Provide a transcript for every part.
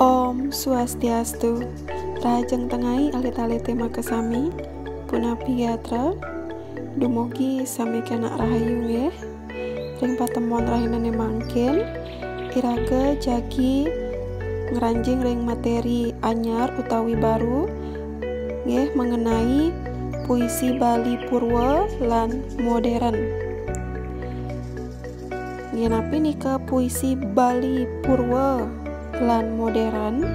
Om Swastiastu. Rajeng tengai alit-alit tema kesami punapi yatra dumugi sami kena rahayu nggih. Ring patemuan rahinane mangkin iraga jagi ngeranjing ring materi anyar utawi baru nggih mengenai puisi Bali Purwa lan modern. Nggih napi nika puisi Bali Purwa lan modern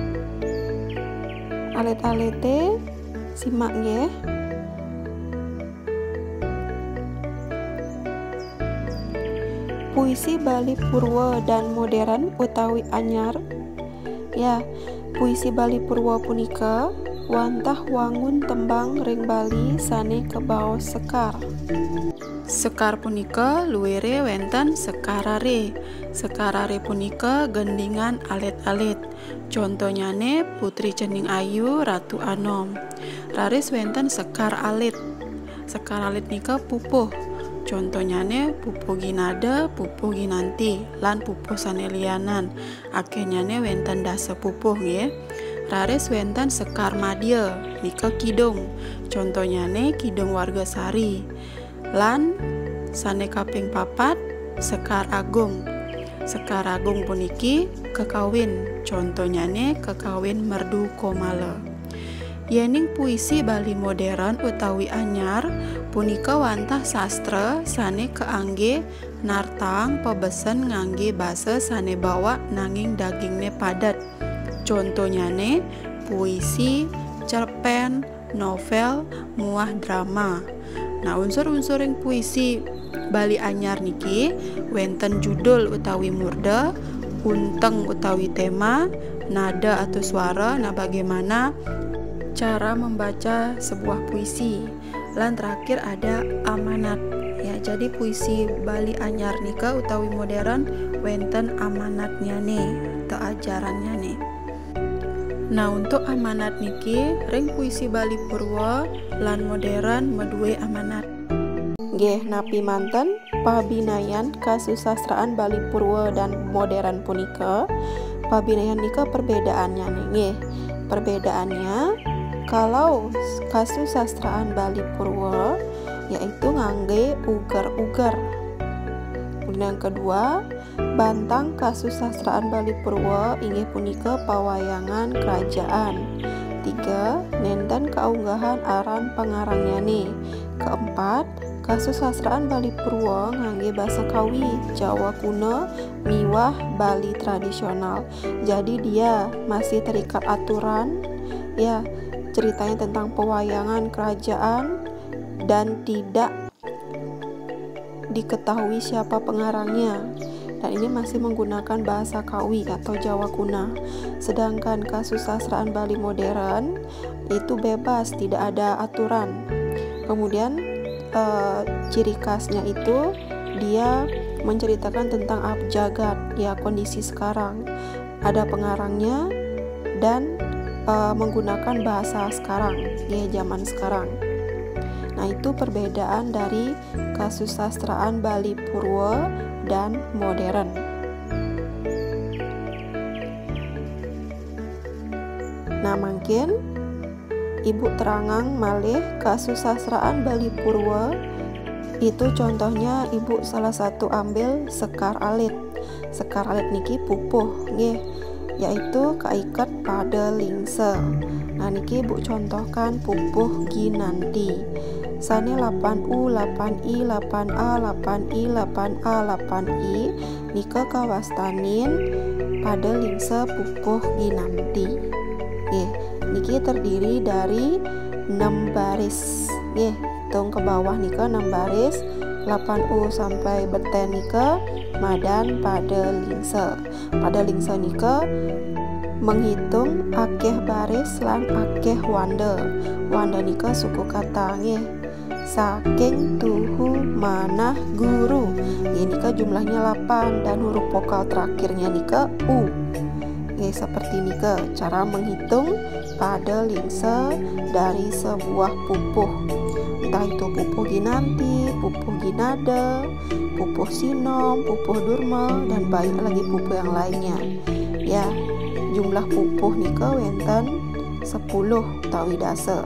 alit-alite simak nggih. Puisi Bali Purwa dan modern utawi anyar. Ya, puisi Bali Purwa punika wantah wangun tembang ring Bali sane kebaos sekar. Sekar punika luwere wenten sekarare. Sekarare punika gendingan alit-alit. Contohnyane Putri Cening Ayu, Ratu Anom. Raris wenten sekar alit. Sekar alit nika pupuh. Contohnyane pupuh ginada, pupuh ginanti, lan pupuh sanelianan. Akenyane wenten dasa pupuh nggih. Raris wenten sekar madya nika kidung. Contohnyane kidung warga sari. Lan sane kaping papat sekar agung. Sekar agung puniki kekawin. Contohnyane kekawin merdu komala. Yening puisi Bali modern utawi anyar punika wantah sastra sane keangge nartang pebesen ngangge basa sane bawa nanging dagingne padat. Contohnyane puisi, cerpen, novel, muah drama. Nah, unsur-unsur yang puisi Bali anyar niki wenten judul utawi murda, unteng utawi tema, nada atau suara. Nah, bagaimana cara membaca sebuah puisi. Lan terakhir ada amanat. Ya, jadi puisi Bali anyar nika utawi modern wenten amanatnya nih, atau ajarannya nih. Nah, untuk amanat niki ring puisi Bali Purwa lan modern medue amanat. Nggih napi manten pabinayan kasusastraan Bali Purwa dan modern punika. Pabinayan nika perbedaannya nih nggih. Perbedaannya kalau kasusastraan Bali Purwa yaitu ngangge ugar-ugar. Yang kedua, bantang kasusastraan Bali Purwa inggih punika pawayangan kerajaan. 3. Nenten kaunggahan aran pengarangnya nih. Keempat, kasusastraan Bali Purwa ngangge basa Kawi, Jawa kuno, miwah Bali tradisional. Jadi dia masih terikat aturan, ya ceritanya tentang pewayangan kerajaan dan tidak diketahui siapa pengarangnya. Dan ini masih menggunakan bahasa Kawi atau Jawa kuno. Sedangkan kasusastraan Bali modern itu bebas, tidak ada aturan. Kemudian ciri khasnya itu dia menceritakan tentang abjagat, ya kondisi sekarang. Ada pengarangnya dan menggunakan bahasa sekarang, ya zaman sekarang. Nah, itu perbedaan dari kasusastraan Bali Purwa dan modern. Nah, mungkin Ibu terangang malih kasusastraan Bali Purwa itu contohnya Ibu salah satu ambil sekar alit. Sekar alit niki pupuh nggih, yaitu kaiket pada lingse. Nah, niki Ibu contohkan pupuh ginanti. Sane 8U, 8I, 8A, 8I, 8A, 8I nika kawastanin pada lingse pupuh ginanti. Nggih, niki terdiri dari 6 baris. Nggih, hitung ke bawah nika 6 baris. 8U sampai beten nika madan pada lingse. Pada lingse nika menghitung akeh baris lan akeh wanda. Wanda nika suku kata nggih. Saking tuhu manah guru. Ini nika jumlahnya 8 dan huruf vokal terakhirnya nika U. Oke, seperti nika cara menghitung pada lingse dari sebuah pupuh. Entah itu pupuh ginanti, pupuh ginada, pupuh sinom, pupuh durma, dan banyak lagi pupuh yang lainnya. Ya, jumlah pupuh nika wenten 10 utawi dasa.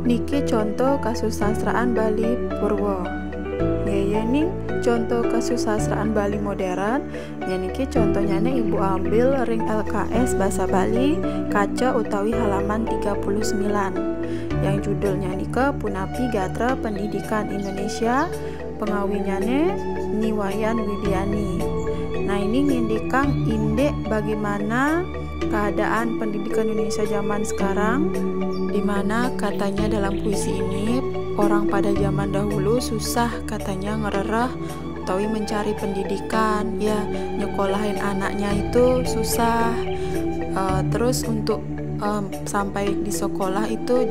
Niki contoh kasusastraan Bali Purwo. Ya nih contoh kasusastraan Bali modern. Ya niki contohnya nih ibu ambil ring LKS bahasa Bali kaca utawi halaman 39 yang judulnya nika Punapi Gatra Pendidikan Indonesia, pengawinannya Niwayan Widiani. Nah ini ngindikang indek bagaimana keadaan pendidikan Indonesia zaman sekarang, dimana katanya dalam puisi ini orang pada zaman dahulu susah katanya ngererah utawi mencari pendidikan, ya nyekolahin anaknya itu susah. Terus untuk sampai di sekolah itu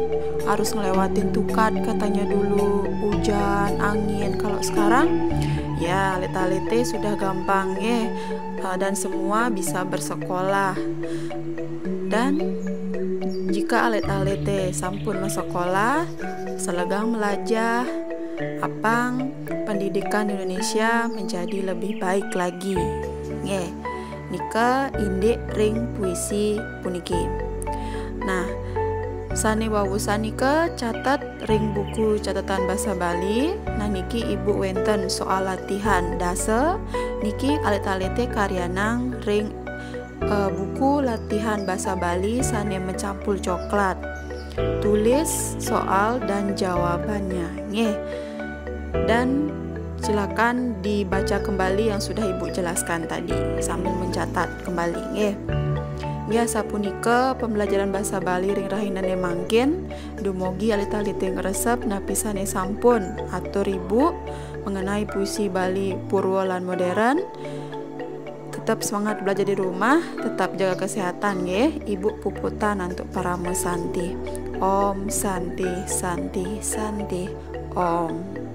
harus ngelewatin tukat katanya dulu, hujan, angin. Kalau sekarang ya leta-lete sudah gampang ya, dan semua bisa bersekolah. Dan jika alet-alete sampun sekolah, selegang melajah, apang pendidikan Indonesia menjadi lebih baik lagi. Nggih, nika indek ring puisi puniki. Nah, sane wawusan nika catat ring buku catatan bahasa Bali. Nah niki ibu wenten soal latihan dasa, niki alet-alete karyanang ring buku latihan bahasa Bali sane mencampur coklat. Tulis soal dan jawabannya. Nggih. Dan silakan dibaca kembali yang sudah ibu jelaskan tadi sambil mencatat kembali. Nggih. Ya sapunika pembelajaran bahasa Bali ring rahinane mangkin dumugi alit-alite ngresep napisane sampun atur ibu mengenai puisi Bali Purwo lan modern. Tetap semangat belajar di rumah, tetap jaga kesehatan ya. Ibu puputan untuk para mesanti. Om Santi Santi Santi Om.